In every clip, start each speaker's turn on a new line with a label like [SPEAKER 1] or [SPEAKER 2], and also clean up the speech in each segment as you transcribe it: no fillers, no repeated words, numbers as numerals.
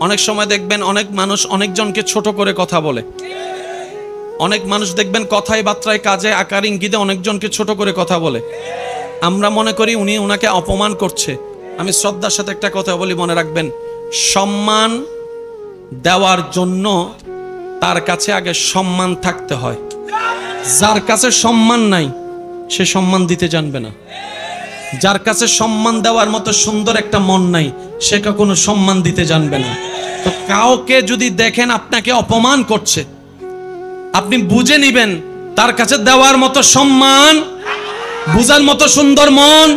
[SPEAKER 1] অনেক সময় দেখবেন অনেক মানুষ অনেকজনকে ছোট করে কথা বলে। অনেক মানুষ দেখবেন কথায় বার্তায় কাজে আকার ইঙ্গিতে অনেকজনকে ছোট করে কথা বলে। আমরা মনে করি উনি ওনাকে অপমান করছে। আমি শ্রদ্ধার সাথে একটা কথা বলি, মনে রাখবেন, সম্মান দেওয়ার জন্য তার কাছে আগে সম্মান থাকতে হয়। যার কাছে সম্মান নাই সে সম্মান দিতে জানবে না। যার কাছে সম্মান দেওয়ার মতো সুন্দর একটা মন নাই সে কখনো সম্মান দিতে জানবে না। তো কাউকে যদি দেখেন আপনাকে অপমান করছে, আপনি বুঝে নিবেন তার কাছে দেওয়ার মতো সম্মান, বুঝার মতো সুন্দর মন,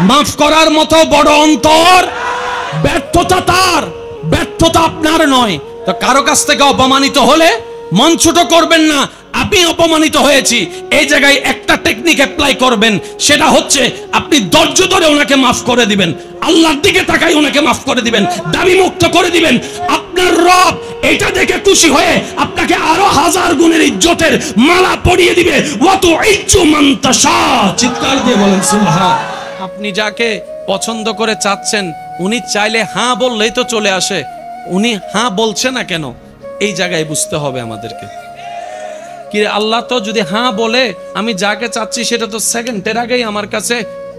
[SPEAKER 1] মাফ করার মতো বড় অন্তর, ব্যর্থতা তার, ব্যর্থতা আপনার নয়। তো কারো কাছ থেকে অপমানিত হলে মন ছোট করবেন না। আপনি অপমানিত হয়েছি, এই জায়গায় একটা টেকনিক অ্যাপ্লাই করবেন, সেটা হচ্ছে আপনি ধৈর্য ধরে ওনাকে মাফ করে দিবেন, আল্লাহর দিকে তাকাই ওনাকে মাফ করে দিবেন, দাবি মুক্ত করে দিবেন। আপনার রব এটা দেখে খুশি হয়ে আপনাকে আরো 1000 গুণের ইজ্জতের মালা পরিয়ে দিবে। ওয়াতু ইজ্জু মান তাশা, চিৎকার দিয়ে বলেন সুবহান। আপনি যাকে পছন্দ করে চাচ্ছেন উনি চাইলে হ্যাঁ বললেই তো চলে আসে, উনি হ্যাঁ বলছে না কেন? এই জায়গায় বুঝতে হবে আমাদেরকে। কি আল্লাহ তো যদি হ্যাঁ বলে আমি যাকে চাচ্ছি সেটা তো সেকেন্ডের আগেই আমার কাছে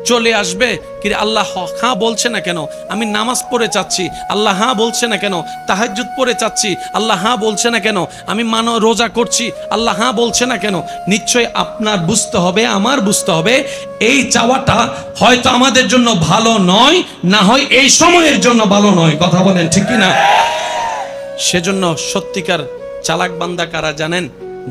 [SPEAKER 1] চলে আসবে। কি আল্লাহ হ্যাঁ বলছে না কেন? আমি নামাজ পড়ে চাচ্ছি, আল্লাহ হ্যাঁ বলছে না কেন? তাহাজ্জুদ পড়ে চাচ্ছি, আল্লাহ হ্যাঁ বলছে না কেন? আমি রোজা করছি, আল্লাহ হ্যাঁ বলছে না কেন? নিশ্চয় আপনার বুঝতে হবে, আমার বুঝতে হবে, এই চাওয়াটা হয়তো আমাদের জন্য ভালো নয়, না হয় এই সময়ের জন্য ভালো নয়। কথা বলেন ঠিক কি না? সেজন্য সত্যিকার চালাক বান্দা কারা জানেন?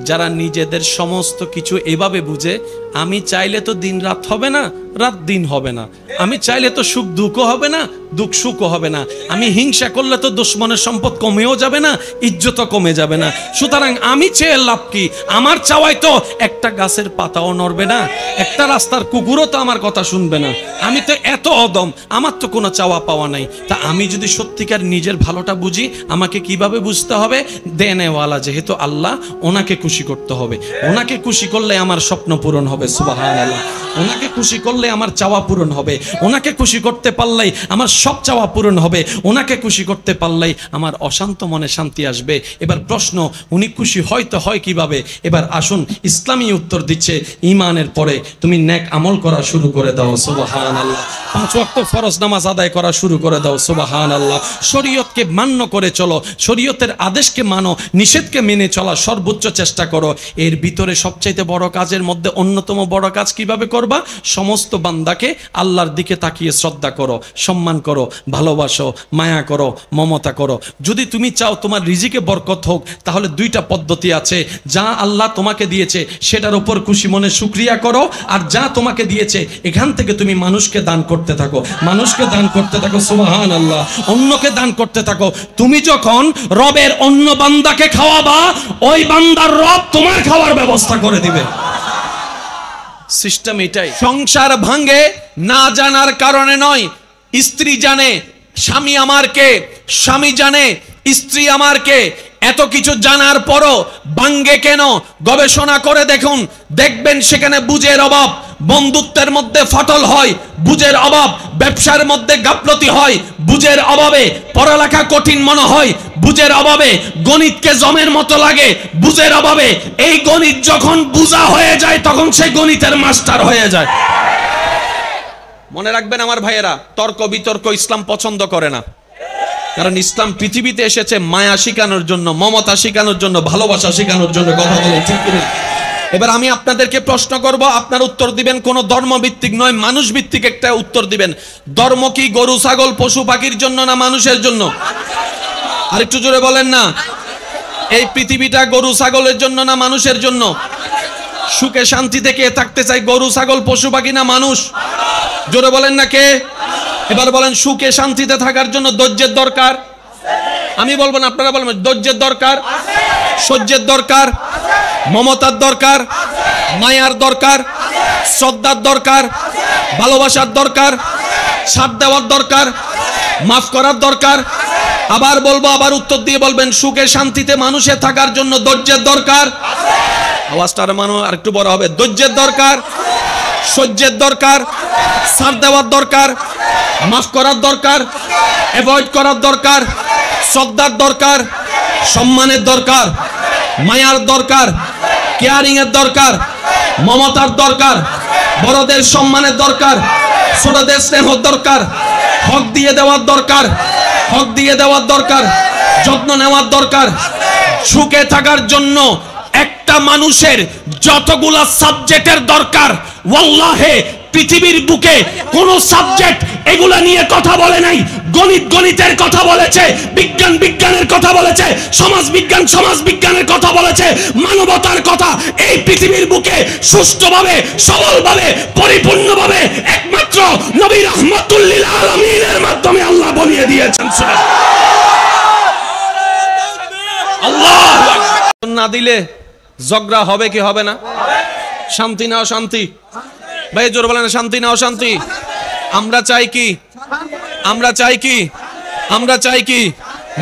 [SPEAKER 1] যারা নিজেদের সমস্ত কিছু এভাবে বুঝে, আমি চাইলে তো দিন রাত হবে না, রাত দিন হবে না। আমি চাইলে তো সুখ দুঃখ হবে না, দুঃখ সুখও হবে না। আমি হিংসা করলে তো দুশ্মনের সম্পদ কমেও যাবে না, ইজ্জতও কমে যাবে না। সুতরাং আমি চেয়ে লাভ কি? আমার চাওয়ায় তো একটা গাছের পাতাও নড়বে না, একটা রাস্তার কুকুরও তো আমার কথা শুনবে না। আমি তো এত অদম, আমার তো কোনো চাওয়া পাওয়া নাই। তা আমি যদি সত্যিকার নিজের ভালোটা বুঝি, আমাকে কিভাবে বুঝতে হবে? দেনেওয়ালা যেহেতু আল্লাহ, ওনাকে খুশি করতে হবে। ওনাকে খুশি করলে আমার স্বপ্ন পূরণ হবে। সুবহানাল্লাহ। ওনাকে খুশি করলে আমার চাওয়া পূরণ হবে। ওনাকে খুশি করতে পারলেই আমার সব চাওয়া পূরণ হবে। ওনাকে খুশি করতে পারলেই আমার অশান্ত মনে শান্তি আসবে। এবার প্রশ্ন, উনি খুশি হয়তো হয় কিভাবে? এবার আসুন, ইসলামী উত্তর দিচ্ছে, ঈমানের পরে তুমি নেক আমল করা শুরু করে দাও। সুবহানাল্লাহ। 5 ওয়াক্ত ফরজ নামাজ আদায় করা শুরু করে দাও। সুবহানাল্লাহ। শরীয়তকে মান্য করে চলো, শরীয়তের আদেশকে মানো, নিষেধকে মেনে চলা সর্বোচ্চ চেষ্টা করো। এর ভিতরে সবচাইতে বড় কাজের মধ্যে অন্যতম বড় কাজ কিভাবে করবা? সমস্ত বান্দাকে আল্লাহর দিকে তাকিয়ে শ্রদ্ধা করো, সম্মান করো, ভালোবাসো, মায়া করো, মমতা করো। যদি তুমি চাও তোমার রিজিকে বরকত হোক, তাহলে 2টা পদ্ধতি আছে। যা আল্লাহ তোমাকে দিয়েছে সেটার উপর খুশি মনে শুকরিয়া করো, আর যা তোমাকে দিয়েছে এখান থেকে তুমি মানুষকে দান করতে থাকো, মানুষকে দান করতে থাকো। সুবহানাল্লাহ। অন্যকে দান করতে থাকো। তুমি যখন রবের অন্য বান্দাকে খাওয়াবা, ওই বান্দার রব তোমার খাওয়ার ব্যবস্থা করে দিবে। সিস্টেম এটাই। সংসার ভাঙে না জানার কারণে নয়। স্ত্রী জানে স্বামী আমার কে, স্বামী জানে স্ত্রী আমার কে। এত কিছু জানার পরও ভাঙ্গে কেন? গবেষণা করে দেখুন, দেখবেন সেখানে বুঝের অভাব। বন্ধুত্বের মধ্যে ফাটল হয়, বুঝের অভাব। ব্যবসার মধ্যে গাফলতি হয়, বুঝের অভাবে। পড়ালেখা কঠিন মনে হয়, বুঝের অভাবে। গণিতকে জমের মতো লাগে, বুঝের অভাবে। এই গণিত যখন বুঝা হয়ে যায় তখন সে গণিতের মাস্টার হয়ে যায়। মনে রাখবেন আমার ভাইয়েরা, তর্ক বিতর্ক ইসলাম পছন্দ করে না। কারণ ইসলাম পৃথিবীতে এসেছে মায়া শিখানোর জন্য, মমতা শিখানোর জন্য, ভালোবাসা শিখানোর জন্য। কথা বলে ঠিক কি? এবার আমি আপনাদেরকে প্রশ্ন করব, আপনার উত্তর দিবেন কোন ধর্মভিত্তিক নয়, মানুষ ভিত্তিক একটা উত্তর দিবেন। ধর্ম কি গরু ছাগল পশু পাখির জন্য না মানুষের জন্য? আর একটু জোরে বলেন না। এই পৃথিবীটা গরু ছাগলের জন্য না মানুষের জন্য? সুখে শান্তিতে কে থাকতে চাই? গরু ছাগল পশু পাখি না মানুষ? জোরে বলেন না কে? এবার বলেন, সুখে শান্তিতে থাকার জন্য ধৈর্যের দরকার। আমি বলবো না, আপনারা বলবেন। ধৈর্যের দরকার, সহ্যের দরকার, মমতার দরকার, মায়ার দরকার, শ্রদ্ধার দরকার, ভালোবাসার দরকার, ছাড় দেওয়ার দরকার, মাফ করার দরকার। আবার বলবো, আবার উত্তর দিয়ে বলবেন, সুখে শান্তিতে মানুষে থাকার জন্য ধৈর্যের দরকার। আওয়াজটা আর একটু বড় হবে। ধৈর্যের দরকার, সহ্যের দরকার, ছাড় দেওয়ার দরকার, মাফ করার দরকার, অ্যাভয়েড করার দরকার, শ্রদ্ধার দরকার, সম্মানের দরকার, মায়ার দরকার, কেয়ারিং এর দরকার, মমতার দরকার, বড়দের সম্মানের দরকার, ছোটদের স্নেহর দরকার, হক দিয়ে দেওয়ার দরকার, হক দিয়ে দেওয়ার দরকার, যত্ন নেওয়ার দরকার। সুখে থাকার জন্য একটা মানুষের যতগুলা সাবজেক্টের দরকার, ওয়াল্লাহে পৃথিবীর বুকে কোন সাবজেক্ট এগুলা নিয়ে কথা বলে নাই। গণিত গণিতের কথা বলেছে, বিজ্ঞান বিজ্ঞানের কথা বলেছে, সমাজ বিজ্ঞান সমাজ বিজ্ঞানের কথা বলেছে, মানবতার কথা এই পৃথিবীর বুকে সুষ্ঠুভাবে, সবলভাবে, পরিপূর্ণভাবে একমাত্র নবী রাহমাতুল লিল আলামিনের মাধ্যমে আল্লাহ বলিয়ে দিয়েছেন। আল্লাহু আকবার। না দিলে ঝগড়া হবে কি হবে না? শান্তি না অশান্তি? ভাই জোর বলেন, শান্তি না অশান্তি? আমরা চাই কি? আমরা চাই কি? আমরা চাই কি?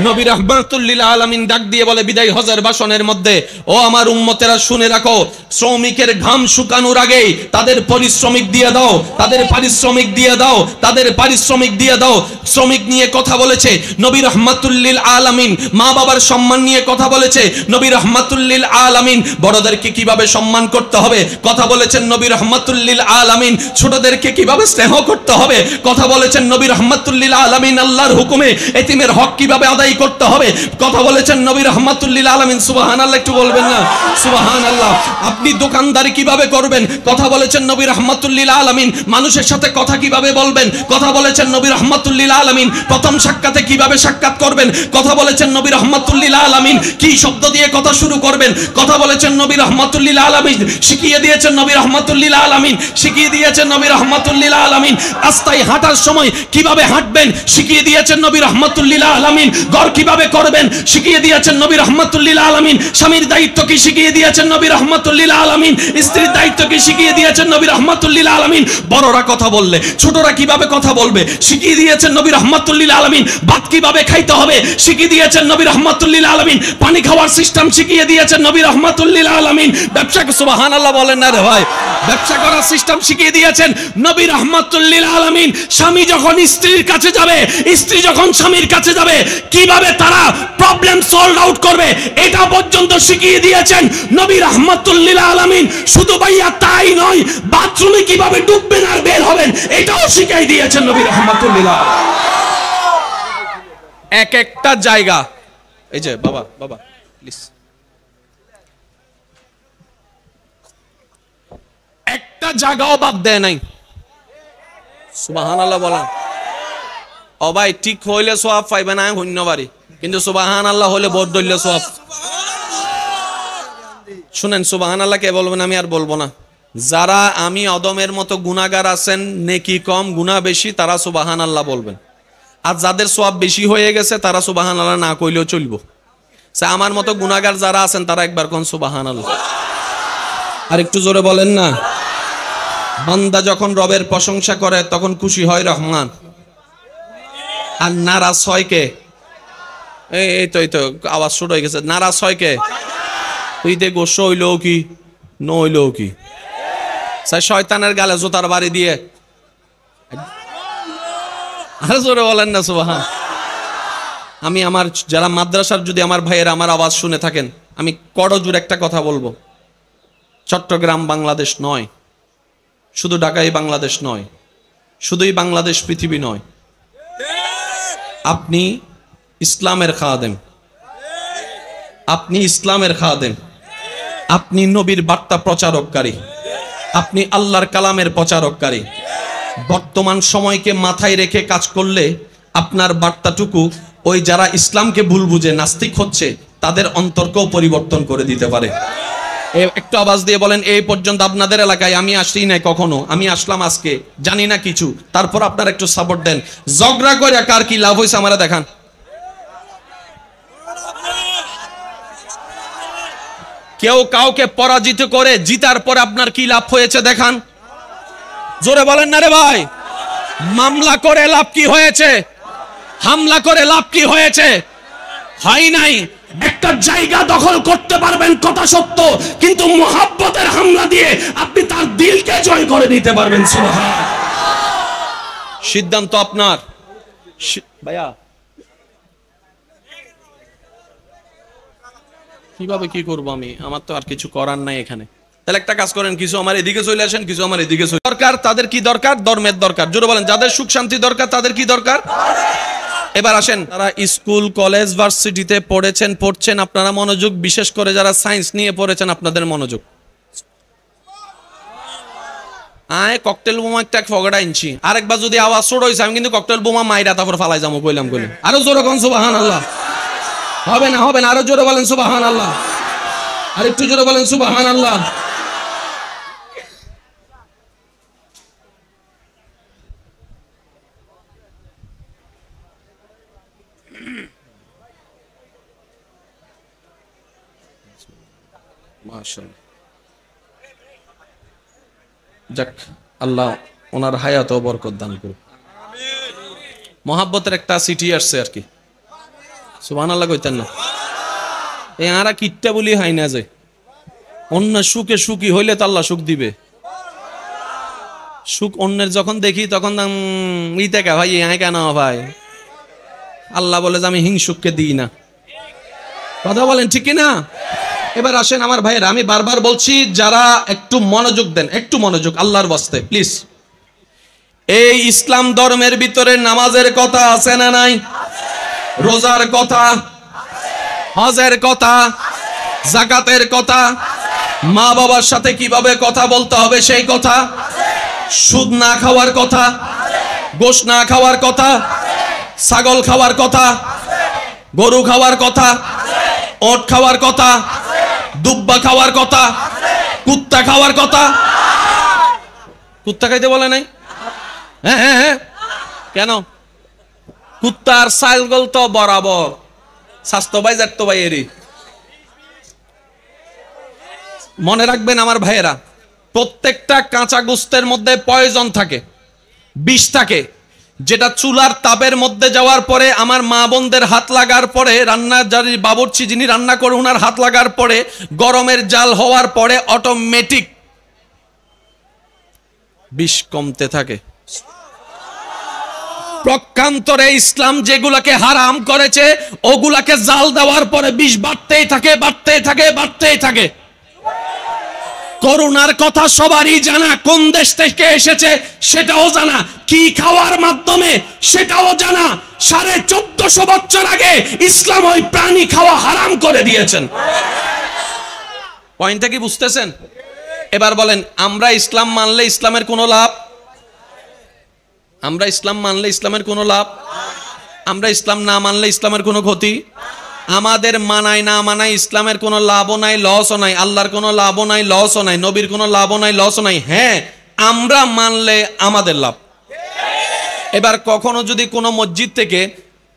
[SPEAKER 1] নবী রাহমাতুল লিল আলামিন ডাক দিয়ে বলে বিদায় হজের ভাষণের মধ্যে, ও আমার উম্মতেরা শুনে রাখো, শ্রমিকের ঘাম শুকানোর আগেই তাদের পারিশ্রমিক দিয়ে দাও, তাদের পারিশ্রমিক দিয়ে দাও, তাদের পারিশ্রমিক দিয়ে দাও। শ্রমিক নিয়ে কথা বলেছে নবী রাহমাতুল লিল আলামিন, মা বাবার সম্মান নিয়ে কথা বলেছে নবী রাহমাতুল লিল আলামিন, বড়দেরকে কিভাবে সম্মান করতে হবে কথা বলেছেন নবী রাহমাতুল লিল আলামিন, ছোটদেরকে কিভাবে স্নেহ করতে হবে কথা বলেছেন নবী রাহমাতুল লিল আলামিন, আল্লাহর হুকুমে এতিমের হক কিভাবে আদায় করতে হবে কথা বলেছেন নবী রাহমাতুল লিল আলামিন। সুবহানাল্লাহ, একটু বলবেন না সুবহানাল্লাহ? আপনি দোকানদারি কিভাবে করবেন কথা বলেছেন নবী রাহমাতুল লিল আলামিন, মানুষের সাথে কথা কিভাবে বলবেন কথা বলেছেন নবী রাহমাতুল লিল আলামিন, প্রথম সাক্ষাতে কিভাবে সাক্ষাৎ করবেন কথা বলেছেন নবী রাহমাতুল লিল আলামিন, কি শব্দ দিয়ে কথা শুরু করবেন কথা বলেছেন নবী রাহমাতুল লিল আলামিন, শিখিয়ে দিয়েছেন নবী রাহমাতুল লিল আলামিন, শিখিয়ে দিয়েছেন নবী রাহমাতুল লিল আলামিন। রাস্তায় হাঁটার সময় কিভাবে হাঁটবেন শিখিয়ে দিয়েছেন নবী রাহমাতুল লিল আলামিন, ঘর কিভাবে করবেন শিখিয়ে দিয়েছেন নবী রাহমাতুল লিল আলামিন, স্বামীর দায়িত্ব কি শিখিয়ে দিয়েছেন নবী রাহমাতুল লিল আলামিন, স্ত্রীর দায়িত্ব কি শিখিয়ে দিয়েছেন নবী রাহমাতুল লিল আলামিন। বড়রা কথা বললে ছোটরা কিভাবে কথা বলবে শিখিয়ে দিয়েছেন নবী রাহমাতুল লিল আলামিন, ভাত কিভাবে খাইতে হবে শিখিয়ে দিয়েছেন নবী রাহমাতুল লিল আলামিন, পানি খাওয়ার সিস্টেম শিখিয়ে দিয়েছেন নবী রাহমাতুল লিল আলামিন। ব্যবসা, সুবহানাল্লাহ বলেন না রে ভাই? ব্যবসা করার সিস্টেম শিখিয়ে দিয়েছেন নবী রাহমাতুল লিল আলামিন। স্বামী যখন স্ত্রীর কাছে যাবে, স্ত্রী যখন স্বামীর কাছে যাবে, কিভাবে তারা প্রবলেম সলভ আউট করবে এটা পর্যন্ত শিখিয়ে দিয়েছেন নবী রাহমাতুল লিল আলামিন। শুধু ভাইয়া তাই নয়, বাথরুমে কিভাবে ঢুকবেন আর বের হবেন এটাও শিখিয়ে দিয়েছেন নবী রাহমাতুল লিল আলামিন। এক একটা জায়গা, এই যে বাবা বাবা প্লিজ, একটা জায়গাও বাদ দেয় নাই। সুবহানাল্লাহ বলেন। ও ভাই ঠিক হইলে সওয়াব পাইবেন না ধন্যবাদই, কিন্তু সুবহানাল্লাহ হলে বহুত দইলে সওয়াব। শুনেন, সুবহানাল্লাহ কে বলবেন, আমি আর বলবো না। যারা আমি অদমের মতো গুনাহগার আছেন, নেকি কম গুনাহ বেশি, তারা সুবহানাল্লাহ বলবেন। আর যাদের সওয়াব বেশি হয়ে গেছে তারা সুবহানাল্লাহ না কইলেও চলবো। আমার মতো গুনাহগার যারা আছেন তারা একবার কোন সুবহানাল্লাহ। আর একটু জোরে বলেন না। বান্দা যখন রবের প্রশংসা করে তখন খুশি হয় রহমান, আর নারাজ হয় কে? এই তো আওয়াজ ছোট হয়ে গেছে। নারাজ হয় কে? তুই দে গোস্ব হইলেও কি ন হইলেও কি, শয়তানের গালে জোতার বাড়ি দিয়ে। আর জোরে বলেন না সুবহান। আমি আমার যারা মাদ্রাসার যদি আমার ভাইয়েরা আমার আওয়াজ শুনে থাকেন, আমি করজোর একটা কথা বলবো, চট্টগ্রাম বাংলাদেশ নয়, শুধু ঢাকাই বাংলাদেশ নয়, শুধুই বাংলাদেশ পৃথিবী নয়। আপনি ইসলামের খাদেম, আপনি ইসলামের খাদেম, আপনি নবীর বার্তা প্রচারককারী, আপনি আল্লাহর কালামের প্রচারককারী। বর্তমান সময়কে মাথায় রেখে কাজ করলে আপনার বার্তাটুকু ওই যারা ইসলামকে ভুল বুঝে নাস্তিক হচ্ছে তাদের অন্তরকেও পরিবর্তন করে দিতে পারে। একটু আওয়াজ দিয়ে বলেন, এই পর্যন্ত আপনাদের এলাকায় আমি আসি নাই কখনো, আমি আসলাম আজকে, জানি না কিছু, তারপর আপনারা একটু সাপোর্ট দেন। ঝগড়া করে কার কি লাভ হয়েছে আমরা দেখান। কেউ কাউকে পরাজিত করে জিতার পরে আপনার কি লাভ হয়েছে দেখান। জোরে বলেন না রে ভাই। মামলা করে লাভ কি হয়েছে? হামলা করে লাভ কি হয়েছে? হয় নাই। একটা জায়গা দখল করতে পারবেন কথা সত্য, কিন্তু মুহাব্বতের হামলা দিয়ে আপনি তার দিলকে জয় করে নিতে পারবেন। সুবহান। সিদ্ধান্ত আপনার। ভাইয়া কিভাবে কি করব আমি, আমার তো আর কিছু করার নাই এখানে। তাহলে একটা কাজ করেন, কিছু আমার এদিকে চলে আসেন, কিছু আমার এদিকে চলে দরকার। তাদের কি দরকার? ধর্মের দরকার। জোরে বলেন, যাদের সুখ শান্তি দরকার তাদের কি দরকার? এবার আসেন, তারা স্কুল কলেজ ভার্সিটিতে পড়ছেন, আপনারা মনোযোগ, বিশেষ করে যারা সায়েন্স নিয়ে পড়েছেন আপনাদের মনোযোগ। আয় ককটেল বোমা একটা ফগড়া ইঞ্চি, আরেকবার যদি আওয়াজ ছোট হয়েছে আমি কিন্তু ককটেল বোমা মাইরা তারপর ফালাই যাবো কইলাম। আরো জোরে কোন সুবহানাল্লাহ। হবে না, আরো জোরে বলেন সুবহানাল্লাহ, আর একটু জোরে বলেন সুবহানাল্লাহ। মাশাআল্লাহ, যাক, আল্লাহ ওনার হায়াত ও বরকত দান করুন। মহাব্বতের একটা চিঠি আসছে আর কি, সুবহানাল্লাহ কইতেন না? এই আরা কিটটা বলি হাই না যায়, অন্য সুখে সুখী হইলে তো আল্লাহ সুখ দিবে। সুখ অন্যের যখন দেখি তখন ইতে ভাই আয় কেন ভাই, আল্লাহ বলে যে আমি হিংসুককে দিই না। কথা বলেন ঠিক না? এবার আসেন আমার ভাইয়েরা, আমি বারবার বলছি যারা একটু মনোযোগ দেন, একটু মনোযোগ আল্লাহর ওয়াস্তে প্লিজ। এই ইসলাম ধর্মের ভিতরে নামাজের কথা আছে না নাই? রোজার কথা, হজের কথা, যাকাতের কথা, মা বাবার সাথে কিভাবে কথা বলতে হবে সেই কথা, সুদ না খাওয়ার কথা, গোশ না খাওয়ার কথা, ছাগল খাওয়ার কথা, গরু খাওয়ার কথা, ওট খাওয়ার কথা, দুব্বা খাওয়ার কথা, কুত্তা খাওয়ার কথা। কুত্তা খাইতে বলে নাই? হ্যাঁ হ্যাঁ হ্যাঁ, কেন? কুত্তার ছাগল তো বরাবর স্বাস্থ্য ভাই যাত ভাই এরই। মনে রাখবেন আমার ভাইয়েরা, প্রত্যেকটা কাঁচা গোস্তের মধ্যে পয়জন থাকে, বিষ থাকে, যেটা চুলার তাপের মধ্যে যাওয়ার পরে আমার মা বোনদের হাত লাগার পরে, রান্না যার বাবুর্চি যিনি রান্না করে ওনার হাত লাগার পরে, গরমের জাল হওয়ার পরে অটোমেটিক বিষ কমতে থাকে। প্রকান্তরে ইসলাম যেগুলাকে হারাম করেছে ওগুলাকে জাল দেওয়ার পরে বিষ বাড়তেই থাকে, বাড়তেই থাকে, বাড়তেই থাকে। করোনার কথা সবারই জানা, কোন দেশ থেকে এসেছে সেটাও জানা, কি খাওয়ার মাধ্যমে সেটাও জানা। 1450 বছর আগে ইসলাম ওই প্রাণী খাওয়া হারাম করে দিয়েছেন। পয়েন্টটা কি বুঝতেছেন? এবার বলেন, আমরা ইসলাম মানলে ইসলামের কোনো লাভ? আমরা ইসলাম মানলে ইসলামের কোনো লাভ? আমরা ইসলাম না মানলে ইসলামের কোনো ক্ষতি? আমাদের মানাই না মানাই ইসলামের কোনো লাভও নাই, লসও নাই, আল্লাহর কোনো লাভও নাই, লসও নাই, নবীর কোনো লাভও নাই, লসও নাই। হ্যাঁ, আমরা মানলে আমাদের লাভ। এবার কখনো যদি কোনো মসজিদ থেকে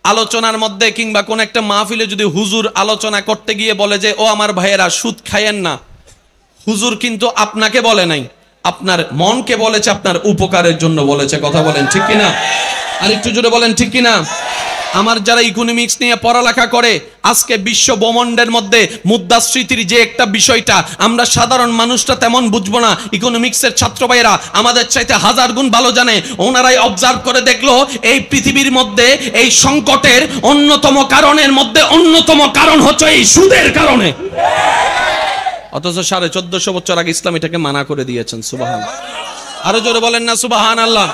[SPEAKER 1] আলোচনার মধ্যে কিংবা কোন একটা মাহফিলে যদি হুজুর আলোচনা করতে গিয়ে বলে যে ও আমার ভাইয়েরা সুদ খায়েন না, হুজুর কিন্তু আপনাকে বলে নাই, আপনার মনকে বলেছে, আপনার উপকারের জন্য বলেছে। কথা বলেন ঠিক কিনা? আর একটু জোরে বলেন ঠিক কিনা? আমার যারা ইকোনমিক্স নিয়ে পড়ালেখা করে, আজকে বিশ্ব ব্রহ্মাণ্ডের মধ্যে মুদ্রাস্ফীতির যে একটা বিষয়টা আমরা সাধারণ মানুষটা তেমন বুঝবো না, ইকোনমিক্সের ছাত্র ভাইরা আমাদের চাইতে 1000 গুণ ভালো জানে। ওনারাই অবজার্ভ করে দেখলো এই পৃথিবীর মধ্যে এই সংকটের অন্যতম কারণের মধ্যে অন্যতম কারণ হচ্ছে এই সুদের কারণে। অথচ 1450 বছর আগে ইসলাম এটাকে মানা করে দিয়েছেন। সুবহানাল্লাহ, আরো জোরে বলেন না সুবহানাল্লাহ।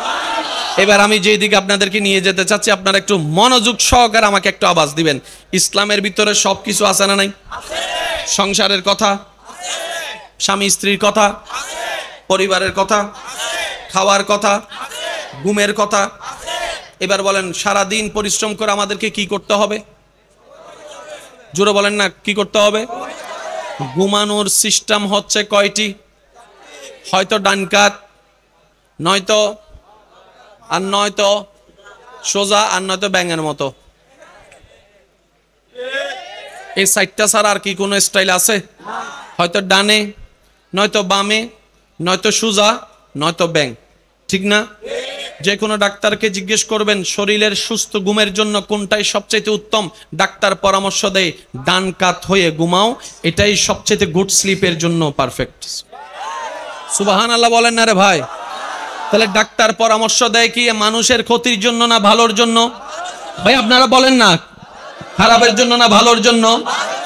[SPEAKER 1] এবার আমি যেই দিকে আপনাদেরকে নিয়ে যেতে চাচ্ছি, আপনারা একটু মনোযোগ সহকারে আমাকে একটু আওয়াজ দিবেন। ইসলামের ভিতরে সবকিছু আছে না নাই? সংসারের কথা, স্বামী স্ত্রীর কথা, পরিবারের কথা, খাওয়ার কথা, ঘুমের কথা। এবার বলেন, সারা দিন পরিশ্রম করে আমাদেরকে কি করতে হবে? জোরে বলেন না, কি করতে হবে? ঘুমানোর সিস্টেম হচ্ছে কয়টি? হয়তো ডান কাত, নয়তো আর নয়তো সোজা, আর নয়তো ব্যাঙের মতো। এই সাইডটা ছাড়া আর কি কোনো স্টাইল আছে? হয়তো ডানে, নয়তো বামে, নয়তো সোজা, নয়তো ব্যাঙ। ঠিক না? যে কোনো ডাক্তারকে জিজ্ঞেস করবেন শরীরের সুস্থ ঘুমের জন্য কোনটাই সবচেয়ে উত্তম, ডাক্তার পরামর্শ দেয় ডান কাত হয়ে ঘুমাও, এটাই সবচেয়ে গুড স্লিপের জন্য পারফেক্ট। সুবহানাল্লাহ বলেন না রে ভাই? তাহলে ডাক্তার পরামর্শ দেয় কি মানুষের ক্ষতির জন্য না ভালোর জন্য? ভাই আপনারা বলেন না, খারাপের জন্য না ভালোর জন্য?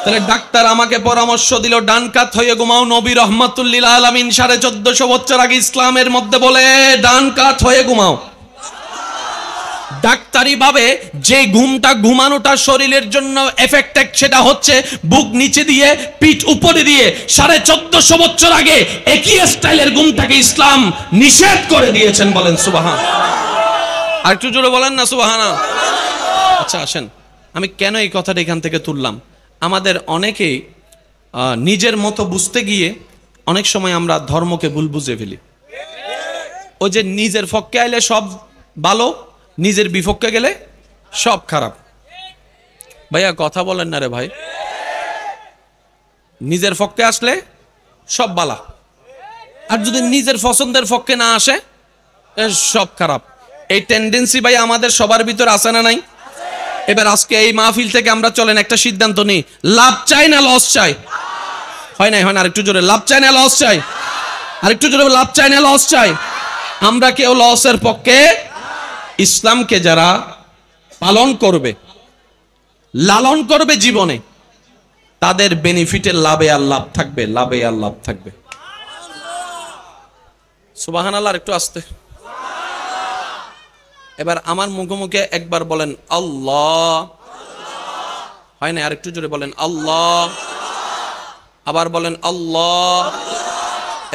[SPEAKER 1] তাহলে ডাক্তার আমাকে পরামর্শ দিল ডান কাত হয়ে ঘুমাও। নবী রহমাতুল লিল আলামিন 1450 বছর আগে ইসলামের মধ্যে বলে ডান কাত হয়ে ঘুমাও। ডাক্তারি ভাবে যে ঘুমটা ঘুমানোটা শরীরের জন্য এফেক্টেড, সেটা হচ্ছে বুক নিচে দিয়ে পিঠ উপরে দিয়ে। 1450 বছর আগে একই স্টাইলের ঘুমটাকে ইসলাম নিষেধ করে দিয়েছেন। বলেন সুবহান। আর একটু জোরে বলেন না সুবহান। আচ্ছা আসেন, আমি কেন এই কথাটা এখান থেকে তুললাম? আমাদের অনেকেই নিজের মতো বুঝতে গিয়ে অনেক সময় আমরা ধর্মকে ভুল বুঝে ফেলি। ওই যে নিজের পক্ষে আইলে সব ভালো, নিজের বিপক্ষে গেলে সব খারাপ। ভাইয়া কথা বলেন না রে ভাই। নিজের পক্ষে আসলে সব বালা, আর যদি নিজের পছন্দের পক্ষে না আসে সব খারাপ। এই টেন্ডেন্সি ভাই আমাদের সবার ভিতর আছে না নাই? এবার আজকে এই মাহফিল থেকে আমরা চলেন একটা সিদ্ধান্ত নিই, লাভ চাই না লস চাই? হয় না? আরেকটু জোরে, লাভ চাই না লস চাই? আরেকটু জোরে, লাভ চাই না লস চাই? আমরা কেউ লসের পক্ষে। ইসলামকে যারা পালন করবে, লালন করবে জীবনে, তাদের বেনিফিটের লাভে আর লাভ থাকবে, লাভে আর লাভ থাকবে। সুবহানাল্লাহ। একটু আস্তে। এবার আমার মুখে মুখে একবার বলেন আল্লাহ। হয় না? আরেকটু জোরে বলেন আল্লাহ। আবার বলেন আল্লাহ।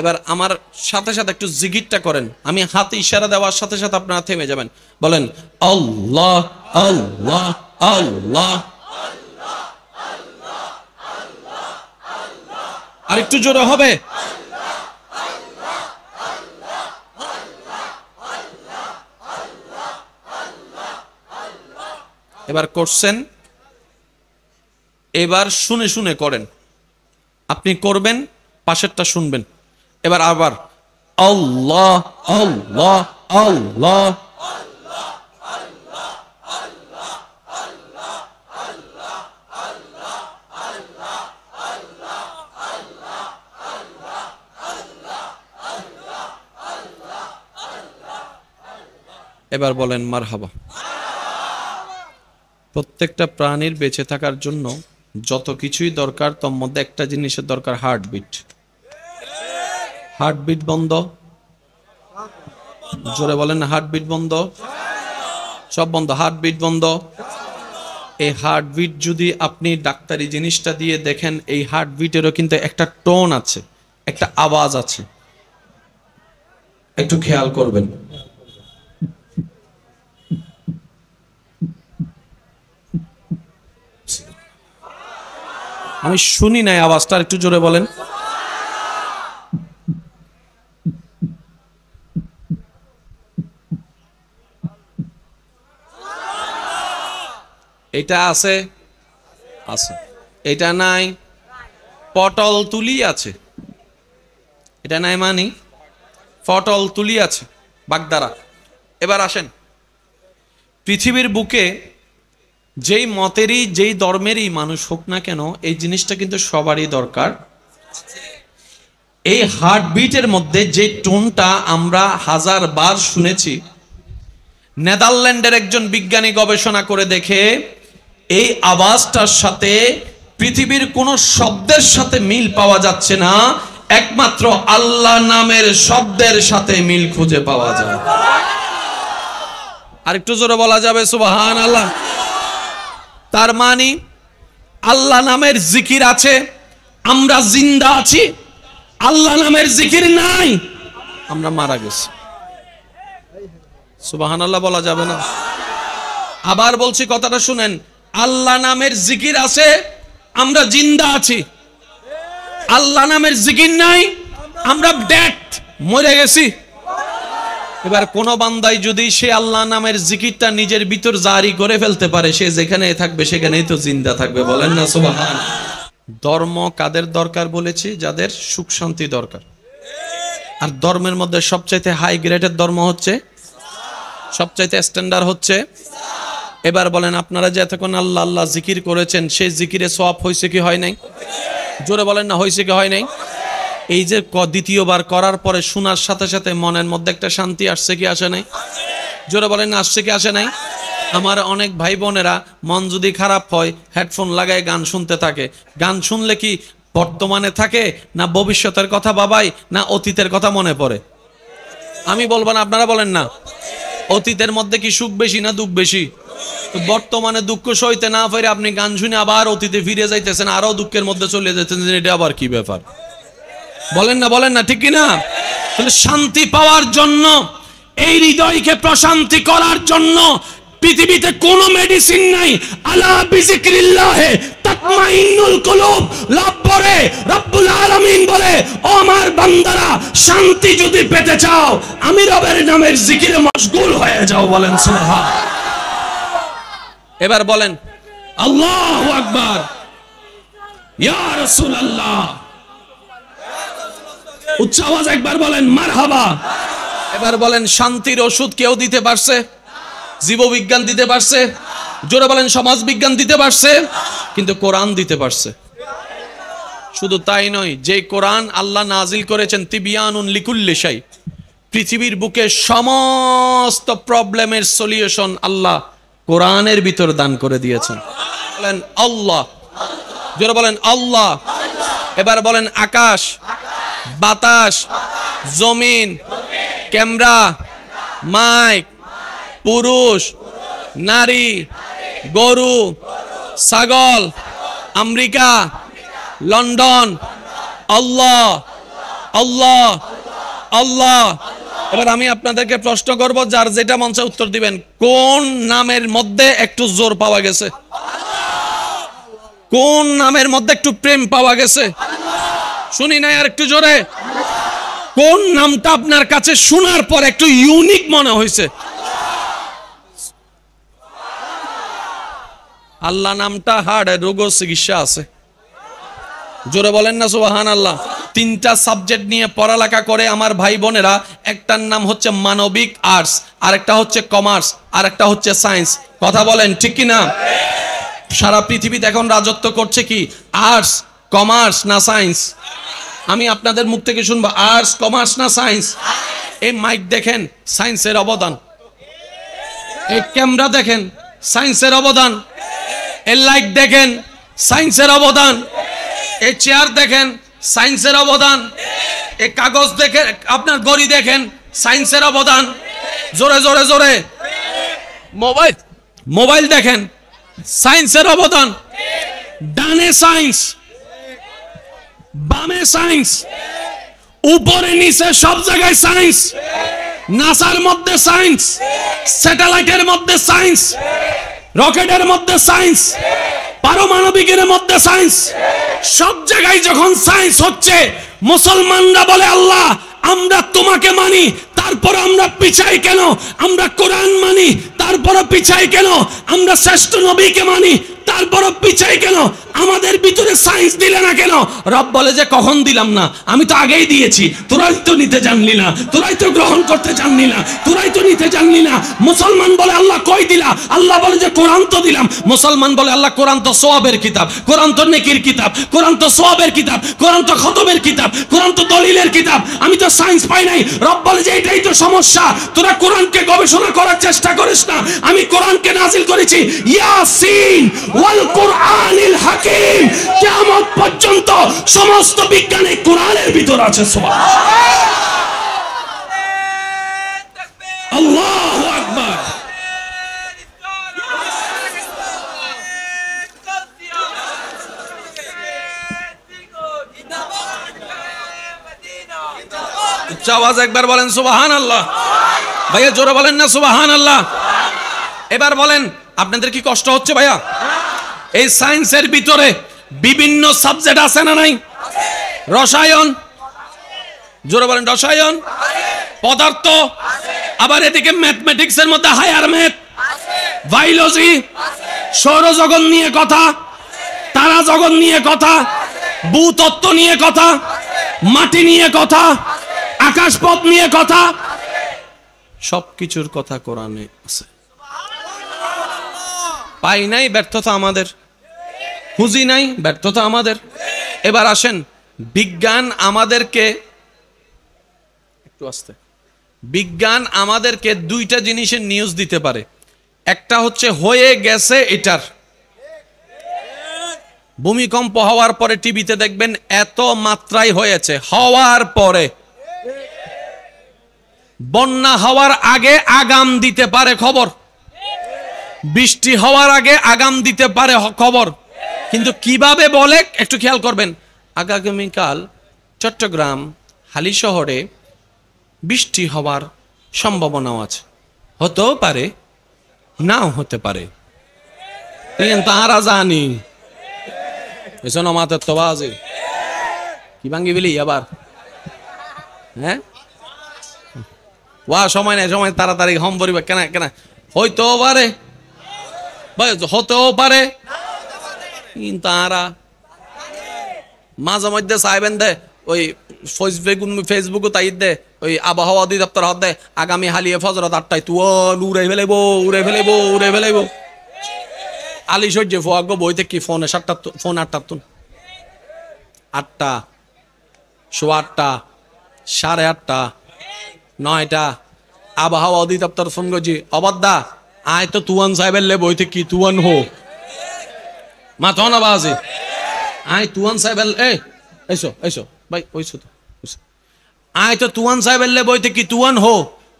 [SPEAKER 1] এবার আমার সাথে সাথে একটু জিকিরটা করেন। আমি হাতে ইশারা দেওয়ার সাথে সাথে আপনারা থেমে যাবেন। বলেন আল্লাহ আল্লাহ আল্লাহ। আর একটু জোরে হবে। এবার করছেন, এবার শুনে শুনে করেন। আপনি করবেন, পাশেরটা শুনবেন। এবার আবার আল্লাহ আল্লাহ আল্লাহ। এবার বলেন মারহাবা। প্রত্যেকটা প্রাণীর বেঁচে থাকার জন্য যত কিছুই দরকার, তার মধ্যে একটা জিনিসের দরকার, হার্টবিট। হার্টবিট বন্ধ, জোরে বলেন না, হার্টবিট বন্ধ, সব বন্ধ, হার্টবিট বন্ধ। এই হার্টবিট যদি আপনি ডাক্তারি জিনিসটা দিয়ে দেখেন, এই হার্টবিটেরও কিন্তু একটা টোন আছে, একটা আওয়াজ আছে। একটু খেয়াল করবেন। আমি শুনি নাই আওয়াজটা, একটু জোরে বলেন। এটা আছে, আছে। এটা নাই, পটল তুলি আছে। এটা নাই মানি, পটল তুলি আছে, বাগদারা। এবার আসেন, পৃথিবীর বুকে যেই মতেরই যেই ধর্মেরই মানুষ হোক না কেন, এই জিনিসটা কিন্তু সবারই দরকার। এই হার্টবিটের মধ্যে যে টোনটা আমরা 1000 বার শুনেছি, নেদারল্যান্ডের একজন বিজ্ঞানী গবেষণা করে দেখে এই আওয়াজটার সাথে পৃথিবীর কোনো শব্দের সাথে মিল পাওয়া যাচ্ছে না, একমাত্র আল্লাহ নামের শব্দের সাথে মিল খুঁজে পাওয়া যায়। আর একটু জোরে বলা যাবে সুবহানাল্লাহ। তার মানে আল্লাহ নামের জিকির আছে, আমরা জিন্দা আছি। আল্লাহ নামের জিকির নাই, আমরা মারা গেছি। সুবহানাল্লাহ বলা যাবে না? আবার বলছি, কথাটা শুনেন। আল্লাহ নামের জিকির আছে, আমরা জিন্দা আছি। আল্লাহ নামের জিকির নাই, আমরা ডেড, মরে গেছি। এবার কোন বান্দাই যদি সে আল্লাহ নামের জিকিরটা নিজের ভিতর জারি করে ফেলতে পারে, সে যেখানে থাকবে সেখানেই তো জিন্দা থাকবে। বলেন না সুবহান। ধর্ম কাদের দরকার বলেছি? যাদের সুখ শান্তি দরকার। আর ধর্মের মধ্যে সবচাইতে হাই গ্রেডের ধর্ম হচ্ছে, সবচাইতে স্ট্যান্ডার্ড হচ্ছে। এবার বলেন, আপনারা যে এতক্ষণ আল্লাহ আল্লাহ জিকির করেছেন, সেই জিকিরে সওয়াব হয়েছে কি হয় নাই? জোরে বলেন না, হয়েছে কি হয় নাই? এই যে দ্বিতীয়বার করার পরে শোনার সাথে সাথে মনের মধ্যে একটা শান্তি আসছে কি আসে নাই? জোরে বলেন না, আসছে কি আসে নাই? আমার অনেক ভাই বোনেরা মন যদি খারাপ হয় হেডফোন লাগায় গান শুনতে থাকে। গান শুনলে কি বর্তমানে থাকে না ভবিষ্যতের কথা ভাবায় না অতীতের কথা মনে পড়ে? আমি বলবো না, আপনারা বলেন না। অতীতের মধ্যে কি সুখ বেশি না দুঃখ বেশি? তো বর্তমানে দুঃখ সইতে না পারে আপনি গান শুনে আবার অতীতে ফিরে যাইতেছেন, আরো দুঃখের মধ্যে চলে যাইতেছেন। এটা আবার কি ব্যাপার? বলেন না, ঠিক কিনা? তাহলে শান্তি পাওয়ার জন্য, এই হৃদয়কে প্রশান্তি করার জন্য পৃথিবীতে কোনো মেডিসিন নাই। আলা বিজিক্রিল্লাহে তাতমাইন্নুল কুলুব। লাভরে রব্বুল আলামিন বলে, ও আমার বান্দারা, শান্তি যদি পেতে চাও আমি রবের নামের জিকিরে মশগুল হয়ে যাও। বলেন সুবহান। এবার বলেন আল্লাহু আকবার, ইয়া রাসূলুল্লাহ। উচ্চ আওয়াজ একবার বলেন মারহাবা। এবার বলেন শান্তির ওষুধ কেউ দিতে পারছে? জীববিজ্ঞান দিতে পারছে? জোরে বলেন সমাজ বিজ্ঞান দিতে পারছে? কিন্তু কোরআন দিতে পারছে। শুধু তাই নয়, যে কোরআন আল্লাহ নাজিল করেছেন তিবিয়ানুন লিকুল্লি শাই, পৃথিবীর বুকে সমস্ত প্রবলেমের সলিউশন আল্লাহ কোরআনের ভিতর দান করে দিয়েছেন। বলেন আল্লাহ, জোরে বলেন আল্লাহ। এবার বলেন আকাশ, বাতাস, জমিন, ক্যামেরা, মাইক, পুরুষ, নারী, গরু, ছাগল, আমেরিকা, লন্ডন, আল্লাহ আল্লাহ আল্লাহ। এবার আমি আপনাদেরকে প্রশ্ন করব, যার যেটা মন চায় উত্তর দিবেন। কোন নামের মধ্যে একটু জোর পাওয়া গেছে? কোন নামের মধ্যে একটু প্রেম পাওয়া গেছে? শুনি নাই, আর একটু জোরে। কোন নামটা আপনার কাছে শোনার পর একটু ইউনিক মনে হয়েছে? আল্লাহ নামটা হাড়ের রোগ চিকিৎসা আছে। জোরে বলেন না সুবহানাল্লাহ। 3টা সাবজেক্ট নিয়ে পড়ালেখা করে আমার ভাই বোনেরা। একটার নাম হচ্ছে মানবিক আর্টস, আরেকটা হচ্ছে কমার্স, আরেকটা হচ্ছে সায়েন্স। কথা বলেন ঠিক কি না? সারা পৃথিবীতে এখন রাজত্ব করছে কি, আর্টস, কমার্স না সায়েন্স? আমি আপনাদের মুখ থেকে শুনবো আর্টস, কমার্স না সায়েন্স। এই মাইক দেখেন, সায়েন্সের অবদান। এই ক্যামেরা দেখেন, সায়েন্সের অবদান। এই লাইট দেখেন, সায়েন্সের অবদান। এই চেয়ার দেখেন, সায়েন্সের অবদান। এই কাগজ দেখেন, আপনার ঘড়ি দেখেন, সায়েন্সের অবদান। জোরে জোরে জোরে। মোবাইল দেখেন, সায়েন্সের অবদান। ডানে সায়েন্স, বামে সায়েন্স, উপরে নিচে সব জায়গায় সায়েন্স। নাসার মধ্যে সায়েন্স, স্যাটেলাইটের মধ্যে সায়েন্স, রকেটের মধ্যে সায়েন্স, পারমাণবিকের মধ্যে সায়েন্স। সব জায়গায় যখন সায়েন্স হচ্ছে, মুসলমানরা বলে আল্লাহ আমরা তোমাকে মানি, তারপর আমরা পিছাই কেন? আমরা কোরআন মানি, তারপর পিছাই কেন? আমরা শ্রেষ্ঠ নবীকে মানি, তারপর পিছাই কেন? আমাদের ভিতরে সায়েন্স দিলে না কেন? রব বলে যে কখন দিলাম না, আমি তো আগেই দিয়েছি, তোরাই তো নিতে জানলি না, তোরাই তো গ্রহণ করতে জানলি না, তোরাই তো নিতে জানলি না। মুসলমান বলে আল্লাহ কই দিলা? আল্লাহ বলে যে কোরআন তো দিলাম। মুসলমান বলে আল্লাহ কোরআন তো সওয়াবের কিতাব, কোরআন তো নেকির কিতাব, কোরআন তো সওয়াবের কিতাব, কোরআন তো খতমের কিতাব, কোরআন তো দলিলের কিতাব। আমি তো সায়েন্স পাই নাই। রব বলে যে এটাই তো সমস্যা, তোরা কোরআনকে গবেষণা করার চেষ্টা করিস না। আমি কোরআনকে নাজিল করেছি, ইয়াসিন ওয়াল কুরআনিল হাকিম। কিয়ামত পর্যন্ত সমস্ত বিজ্ঞানে কোরআনের ভিতর আছে। সুবহানাল্লাহ, আল্লাহু আকবার। আওয়াজ একবার বলেন সুবহানাল্লাহ। ভাইয়া জোরে বলেন না সুবহানাল্লাহ। এবার বলেন আপনাদের কি কষ্ট হচ্ছে ভাইয়া? এই সায়েন্সের ভিতরে বিভিন্ন সাবজেক্ট আছে না নাই? রসায়ন, জোরে বলেন রসায়ন, পদার্থ, আবার এদিকে ম্যাথমেটিক্স এর মধ্যে হায়ার ম্যাথ, বায়োলজি, সৌরজগৎ নিয়ে কথা, তারা জগৎ নিয়ে কথা, ভূতত্ত্ব নিয়ে কথা, মাটি নিয়ে কথা, আকাশপথ নিয়ে কথা, সবকিছুর কথা কোরআনে আছে। পাই নাই, ব্যর্থতা আমাদের। খুঁজি নাই, ব্যর্থতা আমাদের। এবার আসেন, বিজ্ঞান আমাদেরকে একটু আস্তে, বিজ্ঞান আমাদেরকে 2টা জিনিসের নিউজ দিতে পারে। একটা হচ্ছে হয়ে গেছে এটার। ভূমিকম্প হওয়ার পরে টিভিতে দেখবেন এত মাত্রায় হয়েছে, হওয়ার পরে। বন্যা হওয়ার আগে আগাম দিতে পারে খবর, বৃষ্টি হওয়ার আগে আগাম দিতে পারে খবর, কিন্তু কিভাবে বলে একটু খেয়াল করবেন। আগামীকাল চট্টগ্রাম হালি শহরে বৃষ্টি হওয়ার সম্ভাবনা আছে, হতেও পারে নাও হতে পারে, কিন্তু তারা জানি এসব মাথার তো বাজে কি ভাঙ্গি বলি আবার। হ্যাঁ, ওয়া সময় নেই, সময় তাড়াতাড়ি হম পরিবা কেন কেন, হইতেও পারে হতেও পারে, কিন্তু তারা মাঝে মধ্যে চাইবেন দে ওই ফেসবুক তাই দে ওই আবহাওয়া অধিদপ্তর হত দে আগামী হালিয়ে ফজরত 8টায় তুয়াল উড়ে ফেলাইবো উড়ে ফেলাইবো উড়ে ফেলাইবো। আলি সহ্য ফোয়াগ বইতে কি ফোনে 7টা ফোন 8টা 8টা 8:15 8:30 9টা আবহাওয়া অধিদপ্তর ফোন করছি অবাদ্দা আয় তো তুয়ান সাহেবের লে বইতে কি তুয়ান হো মাথা না বাজে আয় তুয়ান সাহেবের এসো এসো ভাই ওইসো তো আয় তো তুয়ান সাহেবের লে বইতে কি তুয়ান হো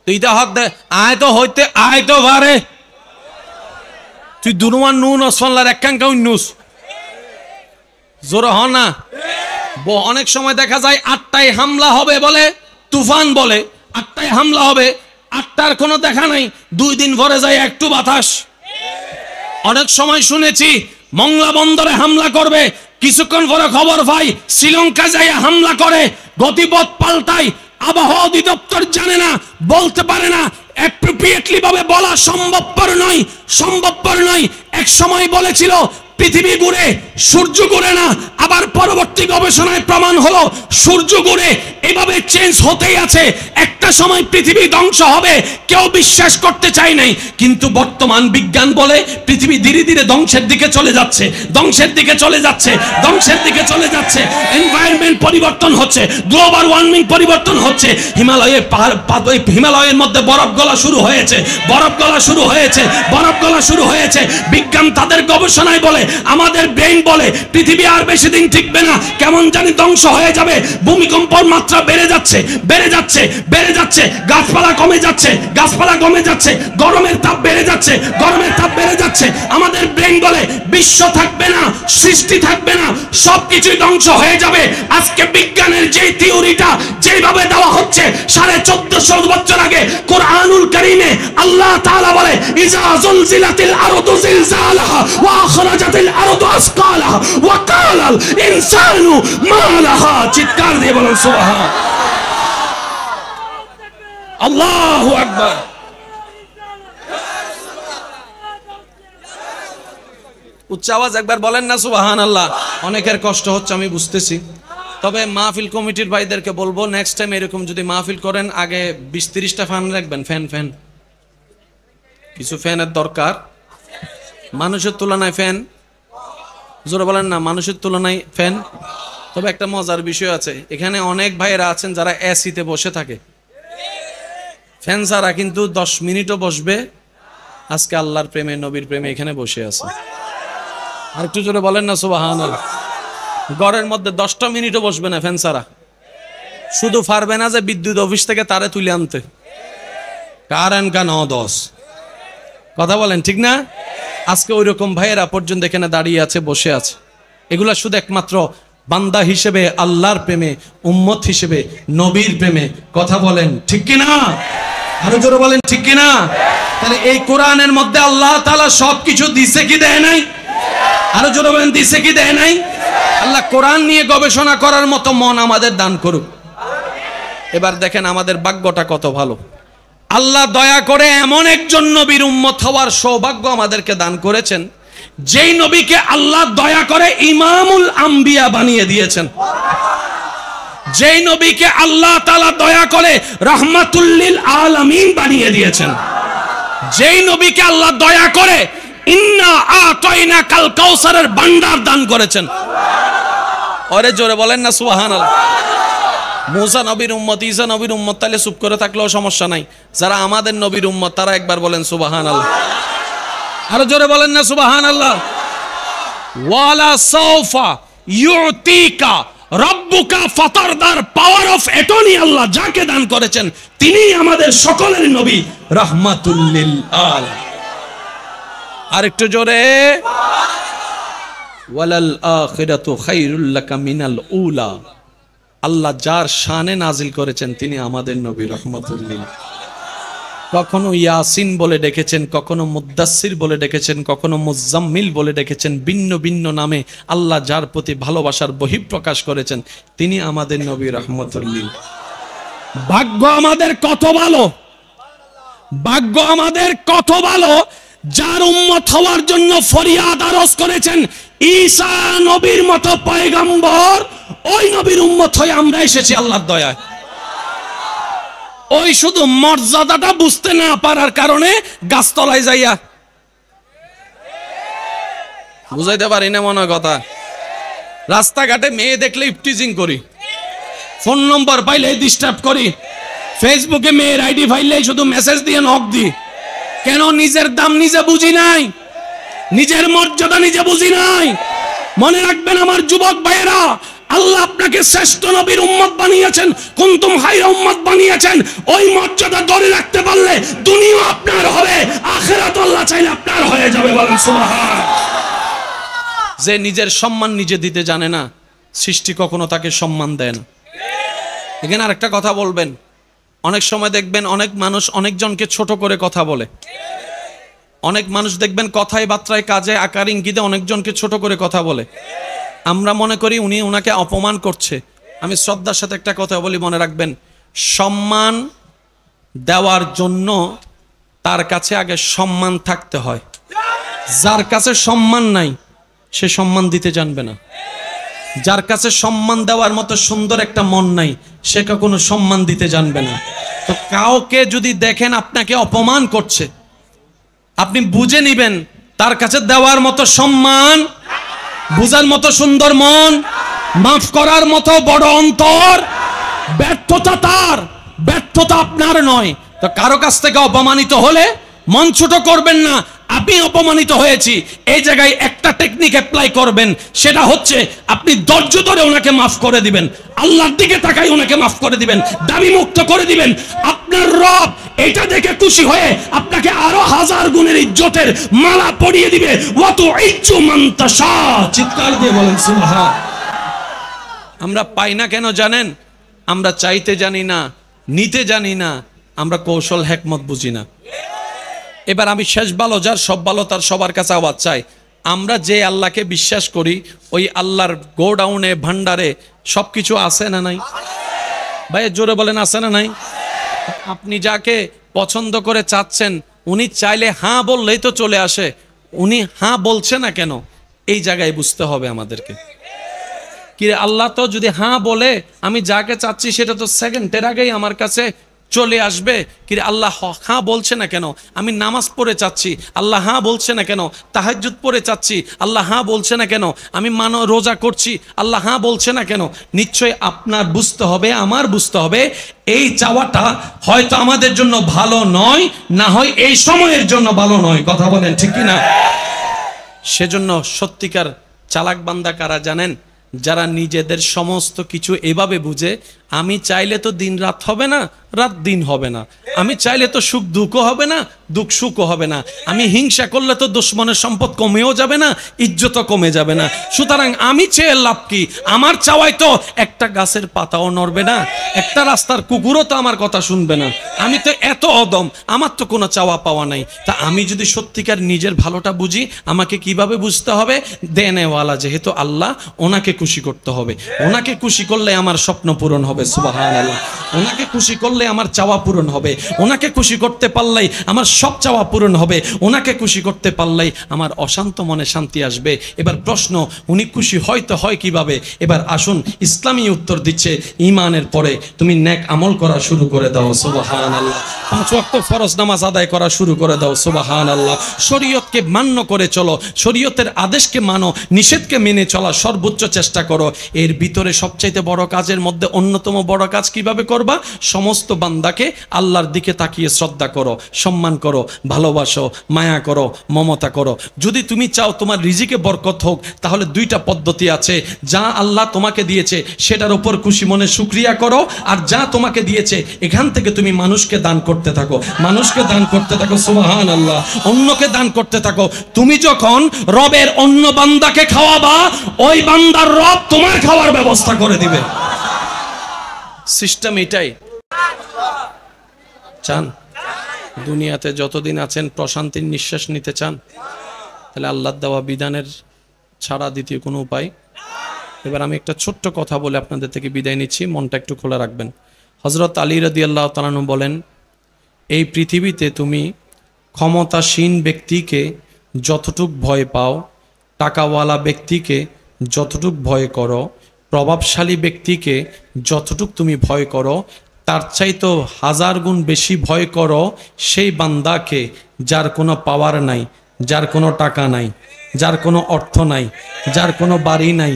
[SPEAKER 1] তুই তো হক দে আয় তো হইতে আয় তো ভারে তুই দুনুয়ান নুন অসফল্লার একাঙ্কা উন্নুস জোর হ না। অনেক সময় দেখা যায় 8টায় হামলা হবে বলে তুফান বলে, 8টায় হামলা হবে, 8টার কোনো দেখা নাই, 2 দিন পরে যায় একটু বাতাস। অনেক সময় শুনেছি মংলা বন্দরে হামলা করবে, কিছুক্ষণ পরে খবর পাই শ্রীলঙ্কা যায় হামলা করে, গতিপথ পাল্টায়। আবহাওয়া অধিদপ্তর জানে না, বলতে পারে না, অ্যাপ্রোপ্রিয়েটলি ভাবে বলা সম্ভবপর নয়। এক সময় বলেছিল পৃথিবী ঘুরে সূর্য ঘুরে না, আবার পরবর্তী গবেষণায় প্রমাণ হলো সূর্য ঘুরে। এভাবে চেঞ্জ হতেই আছে, একটা সময় পৃথিবী ধ্বংস হবে, কেউ বিশ্বাস করতে চায় নাই, কিন্তু বর্তমান বিজ্ঞান বলে পৃথিবী ধীরে ধীরে ধ্বংসের দিকে চলে যাচ্ছে, ধ্বংসের দিকে চলে যাচ্ছে, ধ্বংসের দিকে চলে যাচ্ছে। এনভায়রনমেন্ট পরিবর্তন হচ্ছে, গ্লোবাল ওয়ার্মিং পরিবর্তন হচ্ছে, হিমালয়ের মধ্যে বরফ গলা শুরু হয়েছে, বরফ গলা শুরু হয়েছে, বরফ গলা শুরু হয়েছে। বিজ্ঞান তাদের গবেষণায় বলে, আমাদের ব্রেইন বলে পৃথিবী আর বেশি দিন টিকবে না, কেমন জানি ধ্বংস হয়ে যাবে। ভূমিকম্পের মাত্রা বেড়ে যাচ্ছে, বেড়ে যাচ্ছে, বেড়ে যাচ্ছে, গাছপালা কমে যাচ্ছে, গাছপালা কমে যাচ্ছে, গরমের তাপ বেড়ে যাচ্ছে, গরমের তাপ বেড়ে যাচ্ছে। আমাদের ব্রেইন বলে বিশ্ব থাকবে না, সৃষ্টি থাকবে না, সবকিছুই ধ্বংস হয়ে যাবে। আজকে বিজ্ঞানের যে থিওরিটা যেভাবে দেওয়া হচ্ছে, 1450 বছর আগে কোরআনুল কারীমে আল্লাহ তাআলা বলে ইজা জুলজিলাতিল আরদু জিলজালাহা ওয়া আখরাজাতিল আরদু আসকালাহা ওয়া কালাল ইনসানু মা লাহা। চিৎকার দিয়ে বলুন সুবহান আল্লাহু আকবার। উচ্চ আওয়াজ একবার বলেন না সুবহানাল্লাহ। অনেকের কষ্ট হচ্ছে আমি বুঝতেছি, তবে মাহফিল কমিটির ভাইদেরকে বলবো নেক্সট টাইম এরকম যদি মাহফিল করেন আগে 20-30টা ফ্যান রাখবেন। ফ্যান কিছু ফ্যানের দরকার, মানুষের তুলনায় ফ্যান, জোরে বলেন না, মানুষের তুলনায় ফ্যান। তবে একটা মজার বিষয় আছে, এখানে অনেক ভাইয়েরা আছেন যারা এসিতে বসে থাকে, ফ্যান ছাড়া কিন্তু 10 মিনিটও বসবে। আজকে আল্লাহর প্রেমে নবীর প্রেমে এখানে বসে আছে। আর একটু জোরে বলেন না সুবহানাল্লাহ। ঘরের মধ্যে 10টা মিনিটও বসবে না ফ্যান ছাড়া। শুধু পারবে না যে বিদ্যুৎ অফিস থেকে তারে তুলে আনতে, কারেন্ট কেন 10 কথা বলেন ঠিক না। আজকে ওই রকম ভাইয়েরা পর্যন্ত এখানে দাঁড়িয়ে আছে, বসে আছে। এগুলা শুধু একমাত্র বান্দা হিসেবে আল্লাহর প্রেমে, উম্মত হিসেবে নবীর প্রেমে। কথা বলেন ঠিক কিনা, আরো জোরে বলেন ঠিক কিনা। তাহলে এই কোরআনের মধ্যে আল্লাহ তাআলা সবকিছু দিছে কি দেয় নাই? আরো জোরে বলেন দিছে কি দেয় নাই? আল্লাহ কোরআন নিয়ে গবেষণা করার মতো মন আমাদের দান করুক। এবার দেখেন আমাদের ভাগ্যটা কত ভালো। আল্লাহ দয়া করে এমন একজন নবীর উম্মত হওয়ার সৌভাগ্য আমাদেরকে দান করেছেন, যেই নবীকে আল্লাহ দয়া করে ইমামুল আম্বিয়া বানিয়ে দিয়েছেন, যেই নবীকে আল্লাহ তাআলা দয়া করে রাহমাতুল লিল আলামিন বানিয়ে দিয়েছেন, যেই নবীকে আল্লাহ দয়া করে ইন্না আতাইনা কাল কাউসারের ভান্ডার দান করেছেন। ওরে জোরে বলেন না সুবহানাল্লাহ। মুসা নবীর উম্মত, ঈসা নবীর উম্মত, তাহলে চুপ করে থাকলেও সমস্যা নাই। যারা আমাদের নবীর উম্মত তারা একবার বলেন সুবহানাল্লাহ। আরো জোরে বলেন না সুবহানাল্লাহ। ওয়ালা সাউফা ইউতিকা রব্বুকা ফাতারদার পাওয়ার অফ অ্যাটর্নি আল্লাহ যাকে দান করেছেন তিনি আমাদের সকলের নবী রাহমাতুল লিল আলামিন। আরেকটু জোরে, ওয়ালাল আখিরাতু খায়রুল লাকা মিনাল উলা। আল্লাহ যার শানে নাজিল করেছেন তিনি আমাদের নবী রাহমাতুল লিল। কখনো ইয়াসিন বলে ডেকেছেন, কখনো মুদ্দাসসির বলে ডেকেছেন, কখনো মুজাম্মিল বলে ডেকেছেন। ভিন্ন ভিন্ন নামে আল্লাহ যার প্রতি ভালোবাসার বহিঃপ্রকাশ করেছেন তিনি আমাদের নবী রাহমাতুল লিল। ভাগ্য আমাদের কত ভালো, ভাগ্য আমাদের কত ভালো যার উম্মত হওয়ার জন্য ফরিয়াদ আরজ করেছেন ঈসা নবীর মতো পয়গম্বর, ওই নবীর উম্মত হয়ে আমরা এসেছি আল্লাহর দয়ায়। ওই শুধু মর্যাদাটা বুঝতে না পারার কারণে গাছতলায় যাইয়া বুঝাইতে পারি না মনে কথা। রাস্তাঘাটে মেয়ে দেখলে ইফটিজিং করি, ফোন নম্বর পাইলে ডিস্টার্ব করি, ফেসবুকে মেয়ের আইডি ফাইলে শুধু মেসেজ দিয়ে নক দি। কেন? নিজের দাম নিজে বুঝি নাই, নিজের মর্যাদা নিজে বুঝি নাই। মনে রাখবেন আমার যুবক ভাইয়েরা, আল্লাহ আপনাকে শ্রেষ্ঠ নবীর উম্মত বানিয়েছেন, কুনতুম খায়রা উম্মত বানিয়েছেন। ওই মর্যাদা ধরে রাখতে পারলে দুনিয়া আপনার হবে, আখিরাত আল্লাহ চাইলে আপনার হয়ে যাবে। বলেন সুবহান। যে নিজের সম্মান নিজে দিতে জানে না, সৃষ্টি কখনো তাকে সম্মান দেয় না। এখানে আরেকটা কথা বলবেন, অনেক সময় দেখবেন অনেক মানুষ অনেকজনকে ছোট করে কথা বলে। অনেক মানুষ দেখবেন কথায় বার্তায় কাজে আকার ইঙ্গিতে অনেকজনকে ছোট করে কথা বলে। আমরা মনে করি উনি ওনাকে অপমান করছে। আমি শ্রদ্ধার সাথে একটা কথা বলি, মনে রাখবেন সম্মান দেওয়ার জন্য তার কাছে আগে সম্মান থাকতে হয়। যার কাছে সম্মান নাই সে সম্মান দিতে জানবে না। যার কাছে সম্মান দেওয়ার মতো সুন্দর একটা মন নাই সে কখনো সম্মান দিতে জানবে না। তো কাউকে যদি দেখেন আপনাকে অপমান করছে, আপনি বুঝে নিবেন তার কাছে দেওয়ার মতো সম্মান, বুঝার মতো সুন্দর মন, মাফ করার মতো বড় অন্তর। ব্যর্থতা তার, ব্যর্থতা আপনার নয়। তো কারো কাছ থেকে অপমানিত হলে মন ছোট করবেন না। আপনি অপমানিত হয়েছি, এই জায়গায় একটা টেকনিক অ্যাপ্লাই করবেন, সেটা হচ্ছে আপনি ধৈর্য ধরে ওনাকে মাফ করে দিবেন, আল্লাহর দিকে তাকাই ওনাকে মাফ করে দিবেন, দাবি মুক্ত করে দিবেন। আপনার রব এটা দেখে খুশি হয়ে আপনাকে আরো 1000 গুণের ইজ্জতের মালা পরিয়ে দিবে। ওয়াতু ইজ্জু মান তাশা। চিৎকার দিয়ে বলেন সুবহান। আমরা পাই না কেন জানেন? আমরা চাইতে জানি না, নিতে জানি না, আমরা কৌশল হিকমত বুঝি না। এবার আমি শেষ ভালো যার সব ভালো তার সবার কাছে আওয়াজ চাই। আমরা যে আল্লাহকে বিশ্বাস করি ওই আল্লাহর গোডাউনে ভান্ডারে সবকিছু আছে না নাই? ভাই জোরে বলেন আছে না নাই? আপনি যাকে পছন্দ করে চাচ্ছেন উনি চাইলে হ্যাঁ বললেই তো চলে আসে, উনি হ্যাঁ বলছে না কেন? এই জায়গায় বুঝতে হবে আমাদেরকে। কি আল্লাহ তো যদি হ্যাঁ বলে আমি যাকে চাচ্ছি সেটা তো সেকেন্ডের আগেই আমার কাছে চলে আসবে। কি আল্লাহ হ্যাঁ বলছে না কেন? আমি নামাজ পড়ে চাচ্ছি, আল্লাহ হ্যাঁ বলছে না কেন? তাহাজ্জুদ পড়ে চাচ্ছি, আল্লাহ হ্যাঁ বলছে না কেন? আমি রোজা করছি, আল্লাহ হ্যাঁ বলছে না কেন? নিশ্চয় আপনার বুঝতে হবে, আমার বুঝতে হবে এই চাওয়াটা হয়তো আমাদের জন্য ভালো নয়, না হয় এই সময়ের জন্য ভালো নয়। কথা বলেন ঠিক কি না? সেজন্য সত্যিকার চালাক বান্দা কারা জানেন? যারা নিজেদের সমস্ত কিছু এভাবে বুঝে, আমি চাইলে তো দিন রাত হবে না, রাত দিন হবে না। আমি চাইলে তো সুখ দুঃখ হবে না, দুঃখ সুখও হবে না। আমি হিংসা করলে তো দুশ্মনের সম্পদ কমেও যাবে না, ইজ্জতও কমে যাবে না। সুতরাং আমি চেয়ে লাভ কি? আমার চাওয়ায় তো একটা গাছের পাতাও নড়বে না, একটা রাস্তার কুকুরও তো আমার কথা শুনবে না। আমি তো এত অদম, আমার তো কোনো চাওয়া পাওয়া নাই। তা আমি যদি সত্যিকার নিজের ভালোটা বুঝি, আমাকে কিভাবে বুঝতে হবে? দেনেওয়ালা যেহেতু আল্লাহ, ওনাকে খুশি করতে হবে। ওনাকে খুশি করলে আমার স্বপ্ন পূরণ হবে। সুবহানাল্লাহ। ওনাকে খুশি করলে আমার চাওয়া পূরণ হবে। ওনাকে খুশি করতে পারলেই আমার সব চাওয়া পূরণ হবে। ওনাকে খুশি করতে পারলেই আমার অশান্ত মনে শান্তি আসবে। এবার প্রশ্ন, উনি খুশি হয়তো হয় কিভাবে? এবার আসুন, ইসলামী উত্তর দিচ্ছে, ঈমানের পরে তুমি নেক আমল করা শুরু করে দাও। সুবহানাল্লাহ। 5 ওয়াক্ত ফরজ নামাজ আদায় করা শুরু করে দাও। সুবহানাল্লাহ। শরীয়তকে মান্য করে চলো, শরীয়তের আদেশকে মানো, নিষেধকে মেনে চলা সর্বোচ্চ চেষ্টা করো। এর ভিতরে সবচাইতে বড় কাজের মধ্যে অন্যতম অন্যতম বড় কাজ কিভাবে করবা? সমস্ত বান্দাকে আল্লাহর দিকে তাকিয়ে শ্রদ্ধা করো, সম্মান করো, ভালোবাসো, মায়া করো, মমতা করো। যদি তুমি চাও তোমার রিজিকে বরকত হোক, তাহলে দুইটা পদ্ধতি আছে। যা আল্লাহ তোমাকে দিয়েছে সেটার উপর খুশি মনে শুকরিয়া করো, আর যা তোমাকে দিয়েছে এখান থেকে তুমি মানুষকে দান করতে থাকো, মানুষকে দান করতে থাকো। সুবহানাল্লাহ। অন্যকে দান করতে থাকো। তুমি যখন রবের অন্য বান্দাকে খাওয়াবা, ওই বান্দার রব তোমার খাওয়ার ব্যবস্থা করে দিবে। সিস্টেম এটাই। চান দুনিয়াতে যতদিন আছেন প্রশান্তির নিঃশ্বাস নিতে চান? তাহলে আল্লাহর দেওয়া বিধানের ছাড়া দ্বিতীয় কোনো উপায়। এবার আমি একটা ছোট্ট কথা বলে আপনাদের থেকে বিদায় নিচ্ছি, মনটা একটু খোলা রাখবেন। হযরত আলী রাদিয়াল্লাহু তাআলা আনহু বলেন, এই পৃথিবীতে তুমি ক্ষমতাসীন ব্যক্তিকে যতটুক ভয় পাও, টাকাওয়ালা ব্যক্তিকে যতটুক ভয় করো, প্রভাবশালী ব্যক্তিকে যতটুক তুমি ভয় করো, তার চাইতো 1000 গুণ বেশি ভয় করো সেই বান্দাকে যার কোনো পাওয়ার নাই, যার কোনো টাকা নাই, যার কোনো অর্থ নাই, যার কোনো বাড়ি নাই।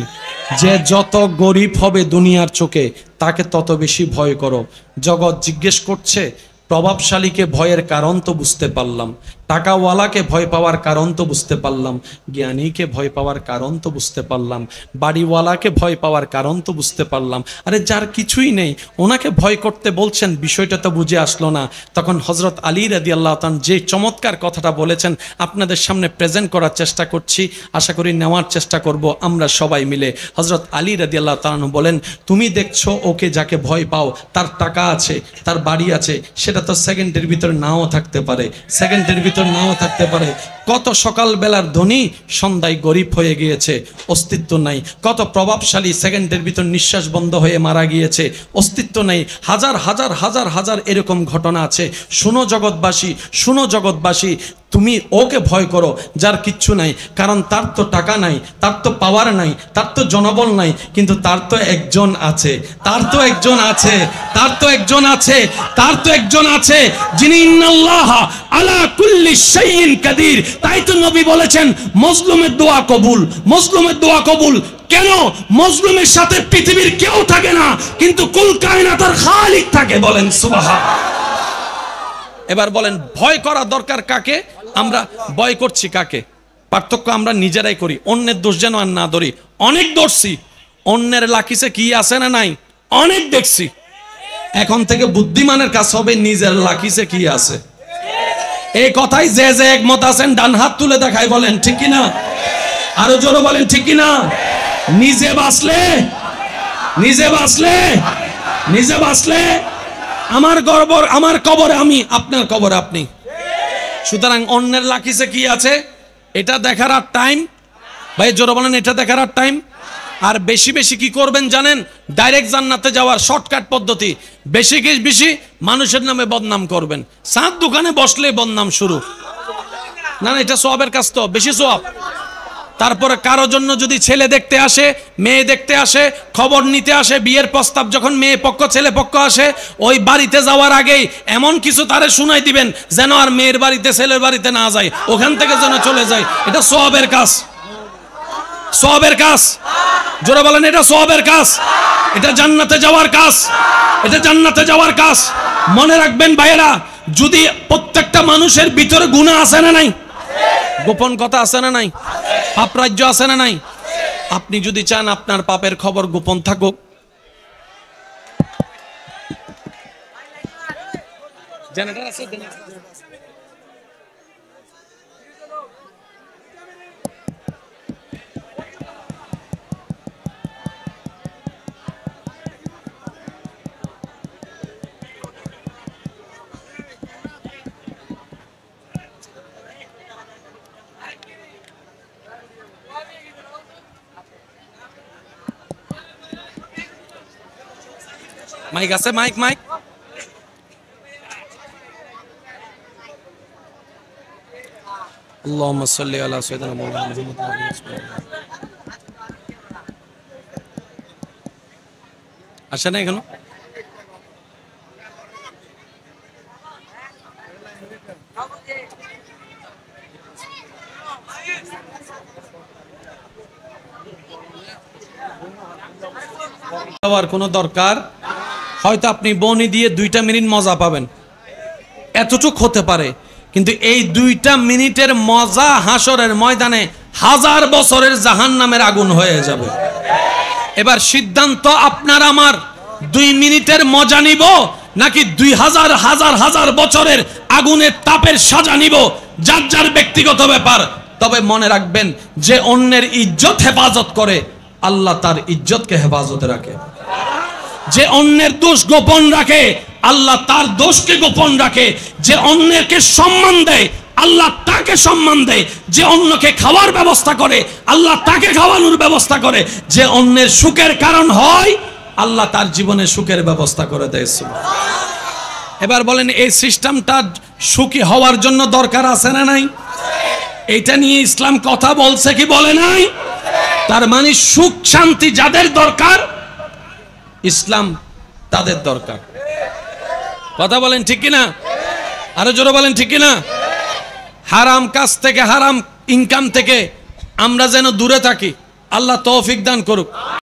[SPEAKER 1] যে যত গরিব হবে দুনিয়ার চোখে তাকে তত বেশি ভয় করো। জগৎ জিজ্ঞেস করছে, প্রভাবশালীকে ভয়ের কারণ তো বুঝতে পারলাম, টাকাওয়ালাকে ভয় পাওয়ার কারণ তো বুঝতে পারলাম, জ্ঞানীকে ভয় পাওয়ার কারণ তো বুঝতে পারলাম, বাড়িওয়ালাকে ভয় পাওয়ার কারণ তো বুঝতে পারলাম, আরে যার কিছুই নেই ওনাকে ভয় করতে বলছেন, বিষয়টা তো বুঝে আসলো না। তখন হযরত আলী রাদিয়াল্লাহু তাআলা যে চমৎকার কথাটা বলেছেন আপনাদের সামনে প্রেজেন্ট করার চেষ্টা করছি, আশা করি নেওয়ার চেষ্টা করব আমরা সবাই মিলে। হযরত আলী রাদিয়াল্লাহু তাআলা বলেন, তুমি দেখছো ওকে যাকে ভয় পাও, তার টাকা আছে, তার বাড়ি আছে, সেটা তো সেকেন্ডের ভিতর নাও থাকতে পারে, সেকেন্ডের ভিতর নাও থাকতে পারে। কত সকালবেলার ধনী সন্ধ্যায় গরিব হয়ে গিয়েছে, অস্তিত্ব নাই। কত প্রভাবশালী সেকেন্ডের ভিতর নিঃশ্বাস বন্ধ হয়ে মারা গিয়েছে, অস্তিত্ব নেই। হাজার হাজার হাজার হাজার এরকম ঘটনা আছে। শুনো জগৎবাসী, শুনো জগৎবাসী, তুমি ওকে ভয় করো যার কিচ্ছু নাই, কারণ তার তো টাকা নাই, তার তো পাওয়ার নাই, তার তো জনবল নাই, কিন্তু তার তো একজন আছে, তার তো একজন আছে, তার তো একজন আছে, তার তো একজন আছে যিনি ইন্নাল্লাহ আলা কুল্লি শাইইন কাদির। তাই তো নবী বলেছেন মজলুমের দোয়া কবুল, মজলুমের দোয়া কবুল। কেন? মজলুমের সাথে পৃথিবীর কেউ থাকে না, কিন্তু কুল কায়নাতের খালিক থাকে। বলেন সুবহানাল্লাহ। এবার বলেন ভয় করা দরকার কাকে? আমরা ভয় করছি কাকে? পার্থক্য আমরা নিজেরাই করি। অন্যের দোষ যেন আর না ধরি। অনেক ধরছি, অন্যের লাকিসে কি আছে না নাই অনেক দেখছি। এখন থেকে বুদ্ধিমানের কাজ হবে নিজের লাকিসে কি আছে। এই কথাই যে যে একমত আছেন ডান হাত তুলে দেখায়, বলেন ঠিক কিনা? আরো জোরে বলেন ঠিক কিনা? নিজে বাঁচলে, নিজে বাঁচলে, নিজে বাঁচলে আমার গর্ব, আমার কবরে আমি, আপনার কবরে আপনি। সুতরাং অন্যের লাকিসে কি আছে এটা দেখার আর টাইম, ভাই জোরে বলেন, এটা দেখার আর টাইম। আর বেশি বেশি কি করবেন জানেন? ডাইরেক্ট জান্নাতে যাওয়ার শর্টকাট পদ্ধতি। বেশি বেশি মানুষের নামে বদনাম করবেন। সাত দোকানে বসলে বদনাম শুরু। না না, এটা সওয়াবের কাজ, তো বেশি সওয়াব। তারপরে কারো জন্য যদি ছেলে দেখতে আসে, মেয়ে দেখতে আসে, খবর নিতে আসে, বিয়ের প্রস্তাব যখন মেয়ে পক্ষ ছেলে পক্ষ আসে, ওই বাড়িতে যাওয়ার আগেই এমন কিছু তারে শুনাই দিবেন যেন আর মেয়ের বাড়িতে ছেলের বাড়িতে না যায়, ওখান থেকে যেন চলে যায়। এটা সওয়াবের কাজ, সওয়াবের কাজ। জোরে বলেন, এটা সওয়াবের কাজ, এটা জান্নাতে যাওয়ার কাজ, এটা জান্নাতে যাওয়ার কাজ। মনে রাখবেন ভাইয়েরা, যদি প্রত্যেকটা মানুষের ভিতরে গুনাহ আছে না নাই, গোপন কথা আছে না নাই, পাপ রাজ্য আছে না নাই, আপনি যদি চান আপনার পাপের খবর গোপন থাকুক, জেনারেটর আছে, মাইক আছে, মাইক মাইক। আল্লাহুম্মা সাল্লি আলা সাইয়্যিদিনা মুহাম্মাদ। আসে না এখনো? যাওয়ার কোনো দরকার হয়তো আপনি বনি দিয়ে 2টা মিনিট মজা পাবেন, এতটুক হতে পারে। কিন্তু এই 2টা মিনিটের মজা হাসরের ময়দানে 1000 বছরের জাহান্নামের আগুন হয়ে যাবে। এবার সিদ্ধান্ত আপনার আমার, 2 মিনিটের মজা নিব নাকি 2000 হাজার হাজার বছরের আগুনের তাপের সাজা নিব, যার যার ব্যক্তিগত ব্যাপার। তবে মনে রাখবেন, যে অন্যের ইজ্জত হেফাজত করে আল্লাহ তার ইজ্জতকে হেফাজতে রাখে। যে অন্যের দোষ গোপন রাখে আল্লাহ তার দোষকে গোপন রাখে। যে অন্যকে সম্মান দেয় আল্লাহ তাকে সম্মান দেয়। যে অন্যকে খাওয়ার ব্যবস্থা করে আল্লাহ তাকে খাওয়ানোর ব্যবস্থা করে। যে অন্যের সুখের কারণ হয় আল্লাহ তার জীবনে সুখের ব্যবস্থা করে দেয়। এবার বলেন, এই সিস্টেমটা সুখী হওয়ার জন্য দরকার আছে না নাই? এটা নিয়ে ইসলাম কথা বলছে কি বলে নাই? তার মানে সুখ শান্তি যাদের দরকার ইসলাম তাদের দরকার। কথা বলেন ঠিক কিনা? আরো জোরে বলেন ঠিক কিনা? হারাম কাজ থেকে, হারাম ইনকাম থেকে আমরা যেন দূরে থাকি। আল্লাহ তৌফিক দান করুক।